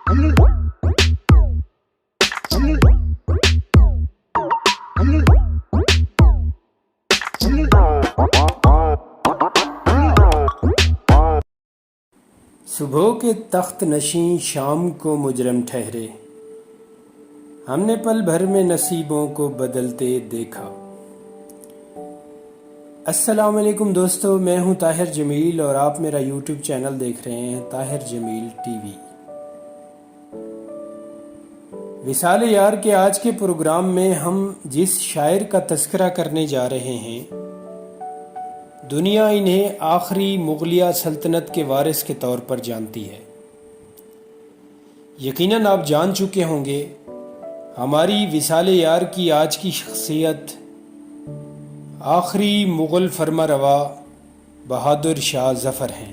صبح کے تخت نشیں شام کو مجرم ٹھہرے، ہم نے پل بھر میں نصیبوں کو بدلتے دیکھا۔ السلام علیکم دوستو، میں ہوں طاہر جمیل اور آپ میرا یوٹیوب چینل دیکھ رہے ہیں طاہر جمیل ٹی وی۔ وصال یار کے آج کے پروگرام میں ہم جس شاعر کا تذکرہ کرنے جا رہے ہیں، دنیا انہیں آخری مغلیہ سلطنت کے وارث کے طور پر جانتی ہے۔ یقیناً آپ جان چکے ہوں گے، ہماری وصال یار کی آج کی شخصیت آخری مغل فرما روا بہادر شاہ ظفر ہیں۔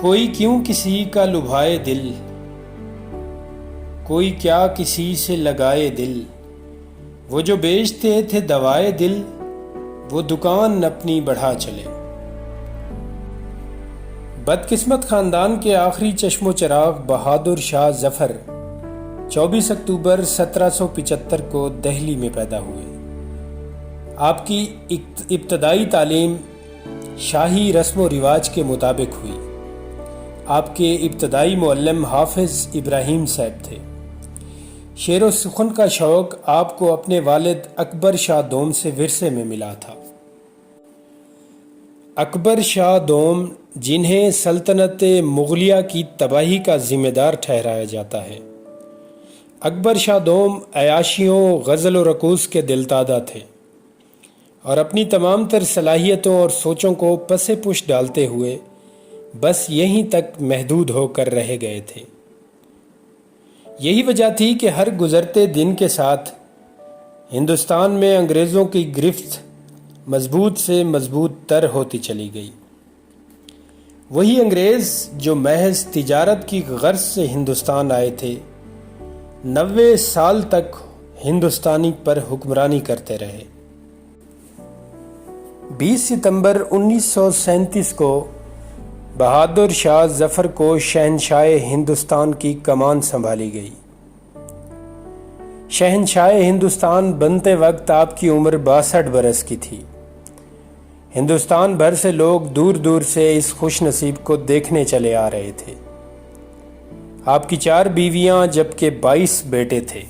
کوئی کیوں کسی کا لبھائے دل، کوئی کیا کسی سے لگائے دل، وہ جو بیچتے تھے دوائے دل، وہ دکان اپنی بڑھا چلے۔ بدقسمت خاندان کے آخری چشم و چراغ بہادر شاہ ظفر 24 اکتوبر 1775 کو دہلی میں پیدا ہوئے۔ آپ کی ابتدائی تعلیم شاہی رسم و رواج کے مطابق ہوئی۔ آپ کے ابتدائی معلم حافظ ابراہیم صاحب تھے۔ شعر و سخن کا شوق آپ کو اپنے والد اکبر شاہ دوم سے ورثے میں ملا تھا۔ اکبر شاہ دوم، جنہیں سلطنت مغلیہ کی تباہی کا ذمہ دار ٹھہرایا جاتا ہے، اکبر شاہ دوم عیاشیوں، غزل و رقوص کے دلدادہ تھے اور اپنی تمام تر صلاحیتوں اور سوچوں کو پس پش ڈالتے ہوئے بس یہیں تک محدود ہو کر رہ گئے تھے۔ یہی وجہ تھی کہ ہر گزرتے دن کے ساتھ ہندوستان میں انگریزوں کی گرفت مضبوط سے مضبوط تر ہوتی چلی گئی۔ وہی انگریز جو محض تجارت کی غرض سے ہندوستان آئے تھے، 90 سال تک ہندوستانی پر حکمرانی کرتے رہے۔ 20 ستمبر 1937 کو بہادر شاہ ظفر کو شہنشاہ ہندوستان کی کمان سنبھالی گئی۔ شہنشاہ ہندوستان بنتے وقت آپ کی عمر 62 برس کی تھی۔ ہندوستان بھر سے لوگ دور دور سے اس خوش نصیب کو دیکھنے چلے آ رہے تھے۔ آپ کی 4 بیویاں جبکہ 22 بیٹے تھے۔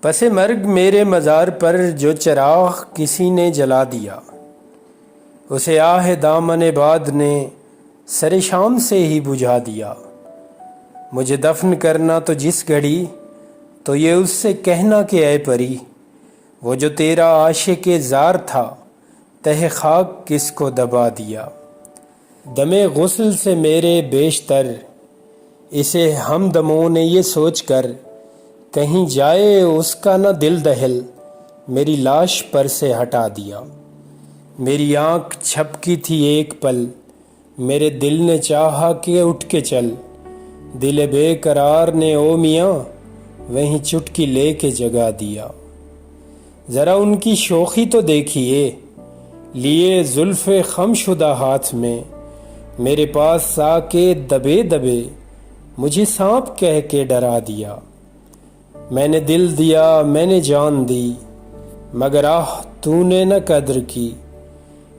پس مرگ میرے مزار پر جو چراغ کسی نے جلا دیا، اسے آہ دامن باد نے سر شام سے ہی بجھا دیا۔ مجھے دفن کرنا تو جس گھڑی، تو یہ اس سے کہنا کہ اے پری، وہ جو تیرا عاشق زار تھا، تہ خاک کس کو دبا دیا۔ دم غسل سے میرے بیشتر، اسے ہمدموں نے یہ سوچ کر، کہیں جائے اس کا نہ دل دہل، میری لاش پر سے ہٹا دیا۔ میری آنکھ چھپکی تھی ایک پل، میرے دل نے چاہا کہ اٹھ کے چل، دل بے قرار نے او میاں وہیں چٹکی لے کے جگا دیا۔ ذرا ان کی شوخی تو دیکھیے، لیے زلف خم شدہ ہاتھ میں، میرے پاس آ کے دبے دبے مجھے سانپ کہہ کے ڈرا دیا۔ میں نے دل دیا، میں نے جان دی، مگر آہ تو نے نہ قدر کی،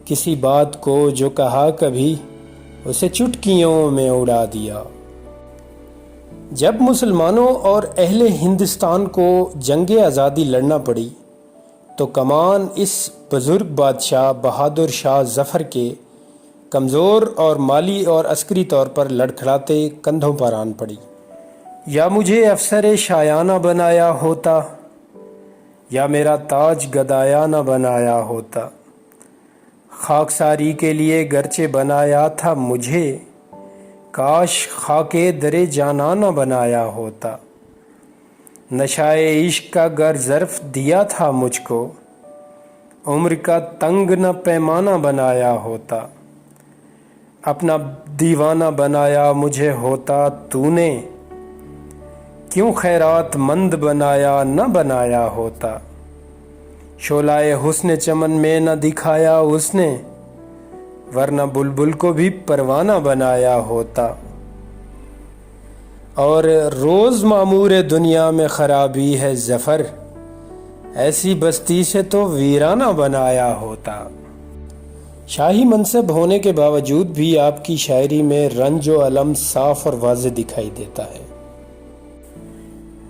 کسی بات کو جو کہا کبھی، اسے چٹکیوں میں اڑا دیا۔ جب مسلمانوں اور اہل ہندوستان کو جنگ آزادی لڑنا پڑی تو کمان اس بزرگ بادشاہ بہادر شاہ ظفر کے کمزور اور مالی اور عسکری طور پر لڑکھڑاتے کندھوں پر آن پڑی۔ یا مجھے افسر شایانہ بنایا ہوتا، یا میرا تاج گدایا نہ بنایا ہوتا، خاکساری کے لیے گرچہ بنایا تھا مجھے، کاش خاکے درے جانا نہ بنایا ہوتا۔ نشائے عشق کا گر ظرف دیا تھا مجھ کو، عمر کا تنگ نہ پیمانہ بنایا ہوتا۔ اپنا دیوانہ بنایا مجھے ہوتا تو نے، کیوں خیرات مند بنایا نہ بنایا ہوتا۔ شعلۂ حسن چمن میں نہ دکھایا اس نے، ورنہ بلبل کو بھی پروانہ بنایا ہوتا۔ اور روز معمور دنیا میں خرابی ہے ظفر، ایسی بستی سے تو ویرانہ بنایا ہوتا۔ شاہی منصب ہونے کے باوجود بھی آپ کی شاعری میں رنج و الم صاف اور واضح دکھائی دیتا ہے۔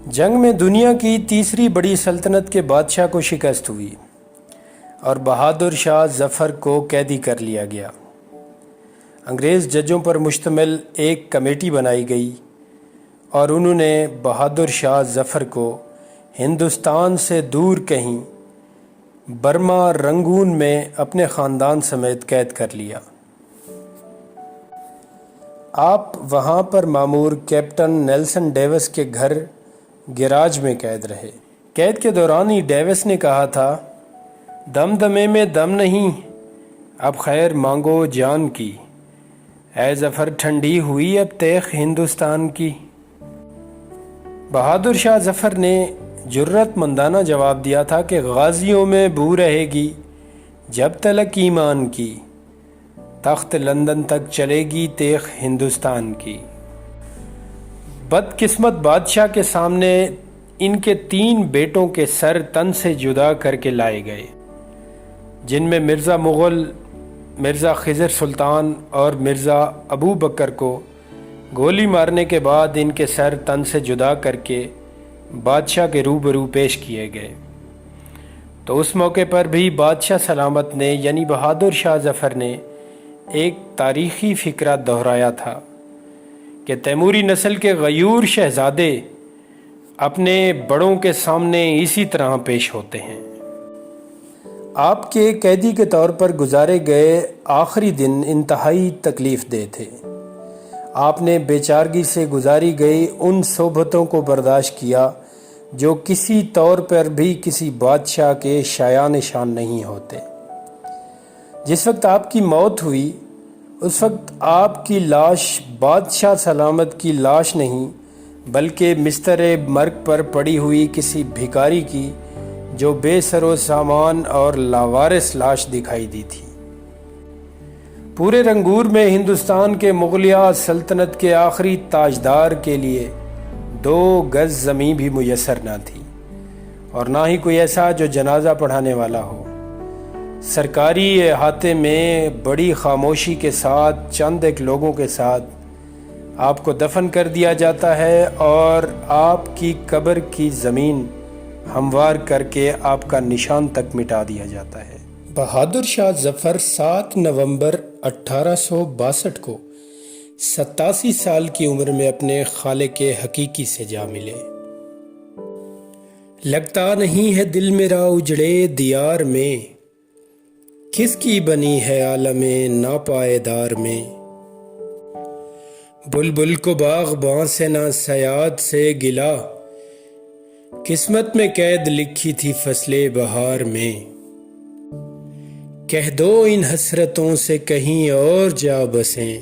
جنگ میں دنیا کی تیسری بڑی سلطنت کے بادشاہ کو شکست ہوئی اور بہادر شاہ ظفر کو قیدی کر لیا گیا۔ انگریز ججوں پر مشتمل ایک کمیٹی بنائی گئی اور انہوں نے بہادر شاہ ظفر کو ہندوستان سے دور کہیں برما رنگون میں اپنے خاندان سمیت قید کر لیا۔ آپ وہاں پر مامور کیپٹن نیلسن ڈیوس کے گھر گیراج میں قید رہے۔ قید کے دوران ہی ڈیوس نے کہا تھا، دم دمے میں دم نہیں، اب خیر مانگو جان کی، اے ظفر ٹھنڈی ہوئی اب تیغ ہندوستان کی۔ بہادر شاہ ظفر نے جرت مندانہ جواب دیا تھا کہ غازیوں میں بو رہے گی جب تلک ایمان کی، تخت لندن تک چلے گی تیغ ہندوستان کی۔ بدقسمت بادشاہ کے سامنے ان کے 3 بیٹوں کے سر تن سے جدا کر کے لائے گئے، جن میں مرزا مغل، مرزا خضر سلطان اور مرزا ابو بکر کو گولی مارنے کے بعد ان کے سر تن سے جدا کر کے بادشاہ کے روبرو پیش کیے گئے۔ تو اس موقع پر بھی بادشاہ سلامت نے یعنی بہادر شاہ ظفر نے ایک تاریخی فقرہ دہرایا تھا کہ تیموری نسل کے غیور شہزادے اپنے بڑوں کے سامنے اسی طرح پیش ہوتے ہیں۔ آپ کے قیدی کے طور پر گزارے گئے آخری دن انتہائی تکلیف دہ تھے۔ آپ نے بیچارگی سے گزاری گئی ان صحبتوں کو برداشت کیا جو کسی طور پر بھی کسی بادشاہ کے شایان شان نہیں ہوتے۔ جس وقت آپ کی موت ہوئی اس وقت آپ کی لاش بادشاہ سلامت کی لاش نہیں بلکہ مستر مرگ پر پڑی ہوئی کسی بھکاری کی جو بے سر و سامان اور لاوارث لاش دکھائی دی تھی۔ پورے رنگور میں ہندوستان کے مغلیہ سلطنت کے آخری تاجدار کے لیے 2 گز زمین بھی میسر نہ تھی اور نہ ہی کوئی ایسا جو جنازہ پڑھانے والا ہو۔ سرکاری احاطے میں بڑی خاموشی کے ساتھ چند ایک لوگوں کے ساتھ آپ کو دفن کر دیا جاتا ہے اور آپ کی قبر کی زمین ہموار کر کے آپ کا نشان تک مٹا دیا جاتا ہے۔ بہادر شاہ ظفر 7 نومبر 1862 کو 87 سال کی عمر میں اپنے خالق حقیقی سے جا ملے۔ لگتا نہیں ہے دل میرا اجڑے دیار میں، کس کی بنی ہے عالم ناپائیدار میں۔ بلبل کو باغباں سے نہ صیاد سے گلا، قسمت میں قید لکھی تھی فصل بہار میں۔ کہہ دو ان حسرتوں سے کہیں اور جا بسیں،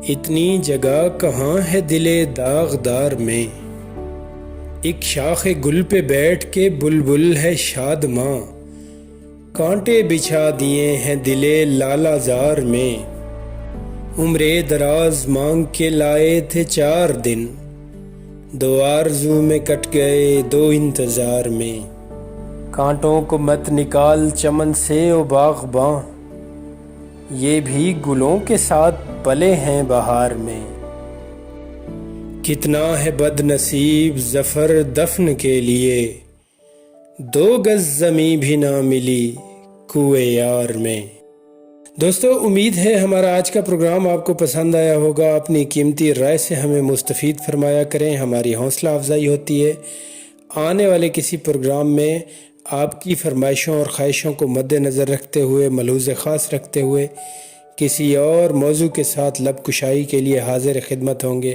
اتنی جگہ کہاں ہے دل داغدار میں۔ ایک شاخ گل پہ بیٹھ کے بلبل ہے شادماں، کانٹے بچھا دیے ہیں دل لالا زار میں۔ عمر دراز مانگ کے لائے تھے 4 دن، 2 آرزو میں کٹ گئے 2 انتظار میں۔ کانٹوں کو مت نکال چمن سے او باغباں، یہ بھی گلوں کے ساتھ پلے ہیں بہار میں۔ کتنا ہے بد نصیب ظفر دفن کے لیے، 2 گز زمیں بھی نہ ملی کوئے یار میں۔ دوستو، امید ہے ہمارا آج کا پروگرام آپ کو پسند آیا ہوگا۔ اپنی قیمتی رائے سے ہمیں مستفید فرمایا کریں، ہماری حوصلہ افزائی ہوتی ہے۔ آنے والے کسی پروگرام میں آپ کی فرمائشوں اور خواہشوں کو مد نظر رکھتے ہوئے، ملحوظ خاص رکھتے ہوئے کسی اور موضوع کے ساتھ لب کشائی کے لیے حاضر خدمت ہوں گے۔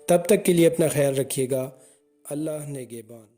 تب تک کے لیے اپنا خیال رکھیے گا۔ اللہ نگہبان۔